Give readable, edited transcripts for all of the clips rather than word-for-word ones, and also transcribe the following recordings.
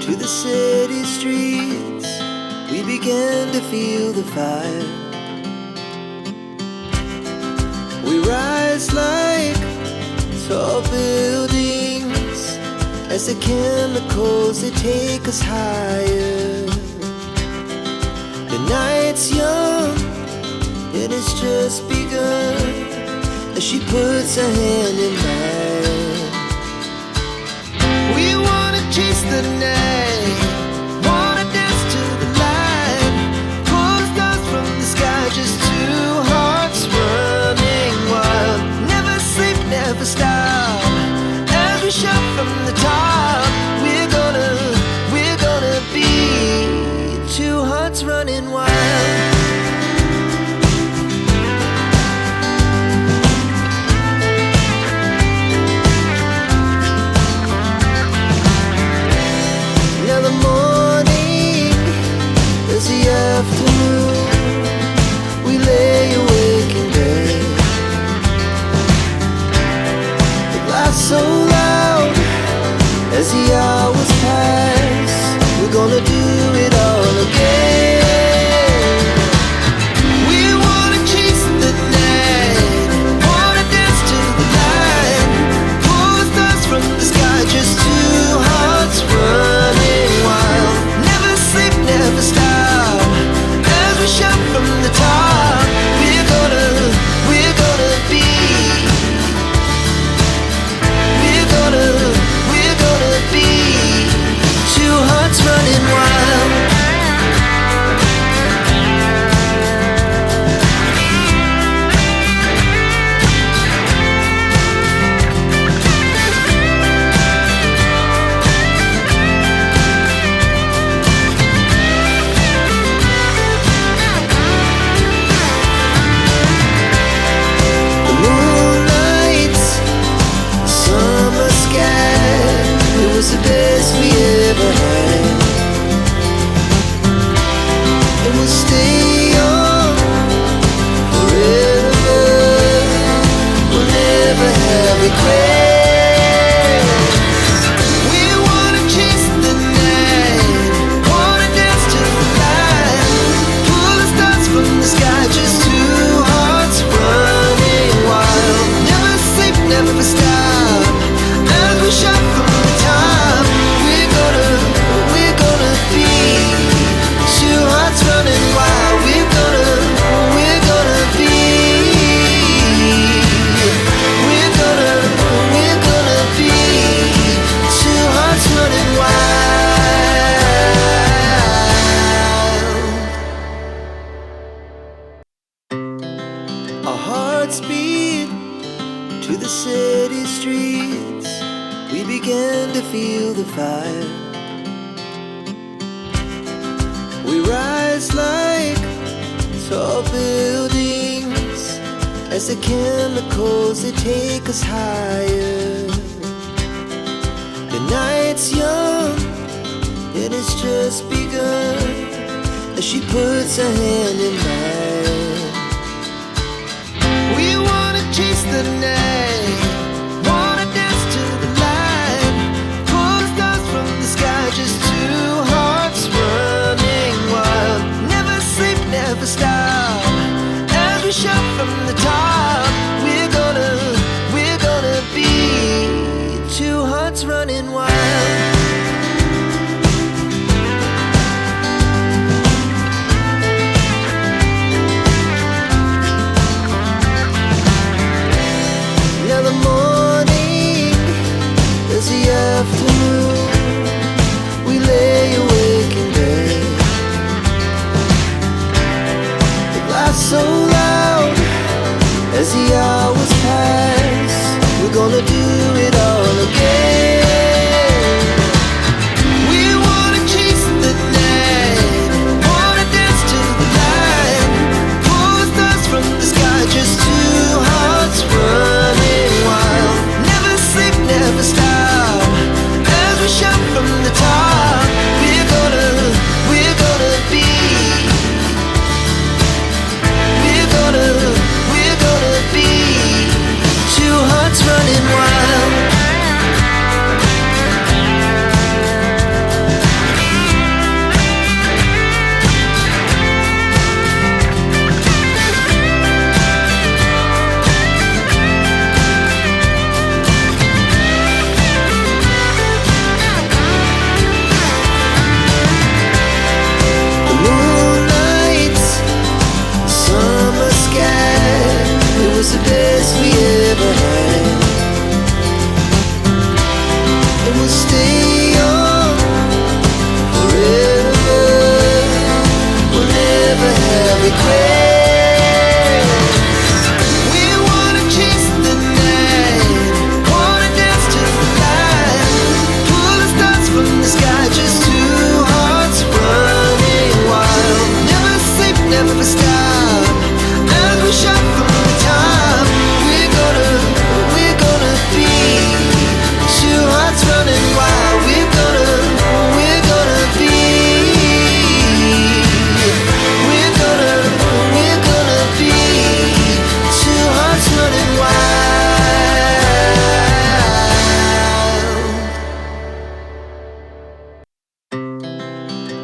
to the city streets, we began to feel the fire. We rise like tall buildings as the chemicals, they take us higher. The night's young, it has just begun, as she puts her hand in mine. We wanna chase the night, wanna dance to the light, pull stars from the sky, just two hearts running wild. Never sleep, never stop, as we shout from the top. We're gonna be two hearts running wild. Afternoon, we lay awake in bed. It laughs so loud as the hours pass. We're gonna do it all again. We wanna chase the night, wanna dance to the light, pull the stars from the sky, just two hearts running wild. Never sleep, never stop, shout from the top. We're gonna be. We're gonna be two hearts running wild. The best we ever had, and we'll stay young forever. We'll never have regrets. We wanna chase the night, wanna dance to the light, pull the stars from the sky, just two hearts running wild. Never sleep, never stop, as we shout from the top. Running wild, we're gonna be. We're gonna be two hearts running wild. Our hearts beat to the city streets, we began to feel the fire. We rise like tall buildings as the chemicals, they take us higher. The night's young, it has just begun, as she puts her hand in mine. We wanna chase the night, wanna dance to the light, pull the stars from the sky, just two hearts running wild. Never sleep, never stop, as we shout from the top. We're gonna be two hearts running wild.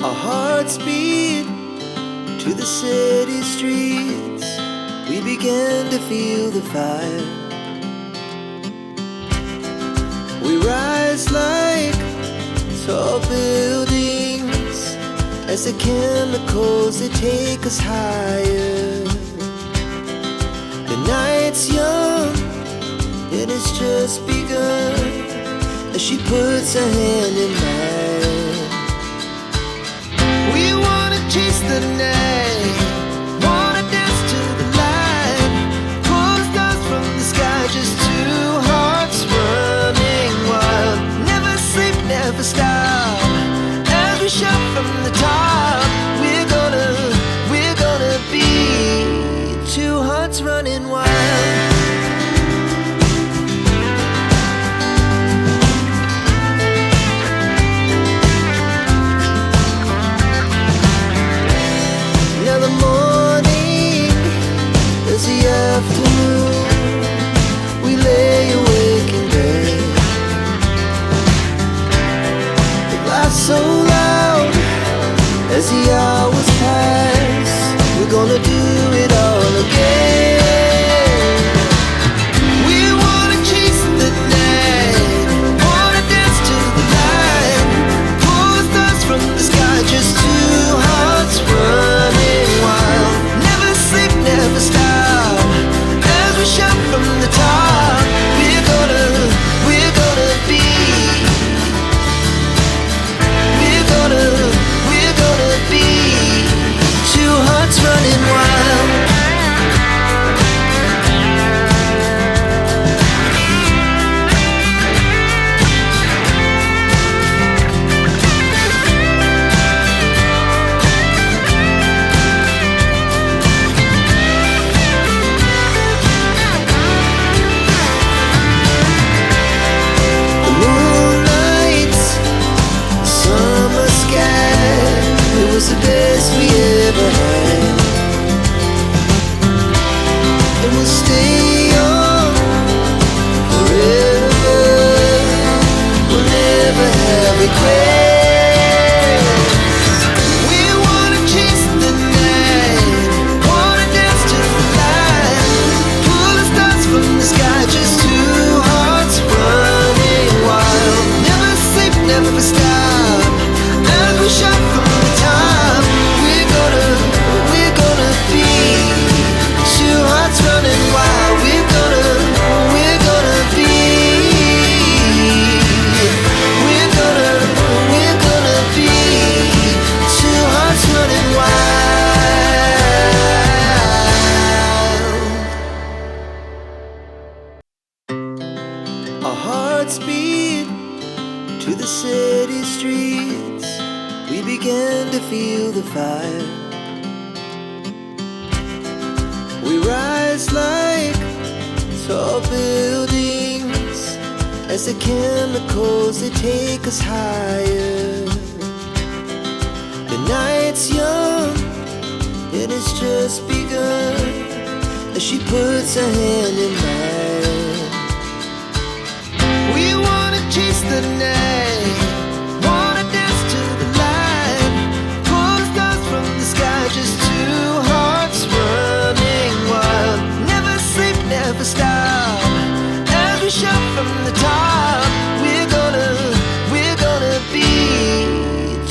Our hearts beat to the city streets. We began to feel the fire. We rise like tall buildings as the chemicals, they take us higher. The night's young, it has just begun as she puts her hand in mine. We wanna chase the night, wanna dance to the light, pull the stars from the sky, just two hearts running wild. Never sleep, never stop, as we shout from the top. We're gonna be two hearts running wild. Afternoon, we lay awake in bed. The glass so loud as the hours pass. We're gonna do it all again. We wanna chase the night, wanna dance to the light, pull the stars from the sky, just two hearts running wild. Never sleep, never stop, we shout from the top. We're gonna be. We're gonna be two hearts running wild. The best we ever had, and we'll stay on forever. We'll never have regrets. We wanna chase the night, wanna dance to the light, pull the stars from the sky, just two hearts running wild. Never sleep, never stop, as we shout from the top. Running wild, we're gonna be. We're gonna be two hearts running wild. Our hearts beat to the city streets. We began to feel the fire. We rise like tall buildings as the chemicals, they take us higher. The night's young, it has just begun as she puts her hand in mine. We wanna chase the night, wanna dance to the light, pull the stars from the sky, just two hearts running wild. Never sleep, never stop, as we shout from the top. We're gonna be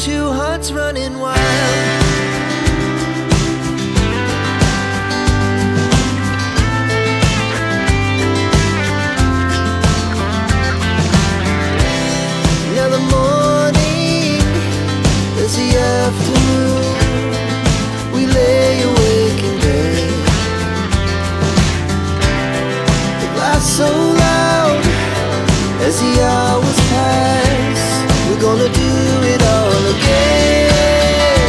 two hearts running wild. Now the morning is the afternoon. We lay awake in bed. So loud as the hours pass. We're gonna do it all again.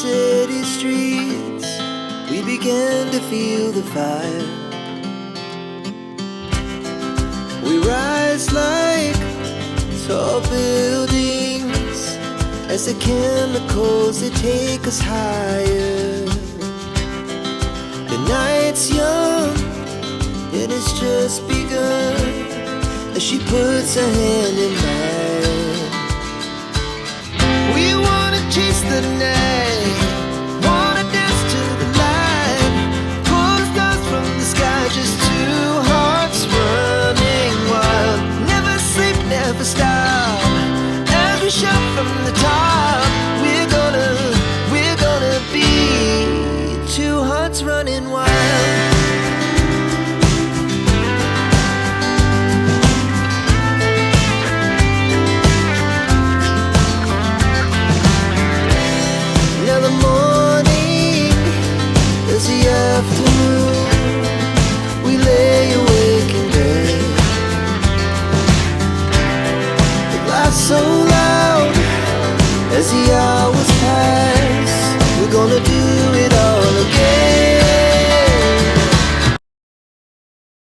city streets, we began to feel the fire. We rise like tall buildings as the chemicals, they take us higher. The night's young, and it's just begun, as she puts her hand in mine. We wanna chase the night, wanna dance to the light, pull stars from the sky, just two hearts running wild. Never sleep, never stop, as we shout from the top. We're gonna be two hearts running wild. Now the morning is the afternoon, we lay awake in bed. The laughs so loud as the hours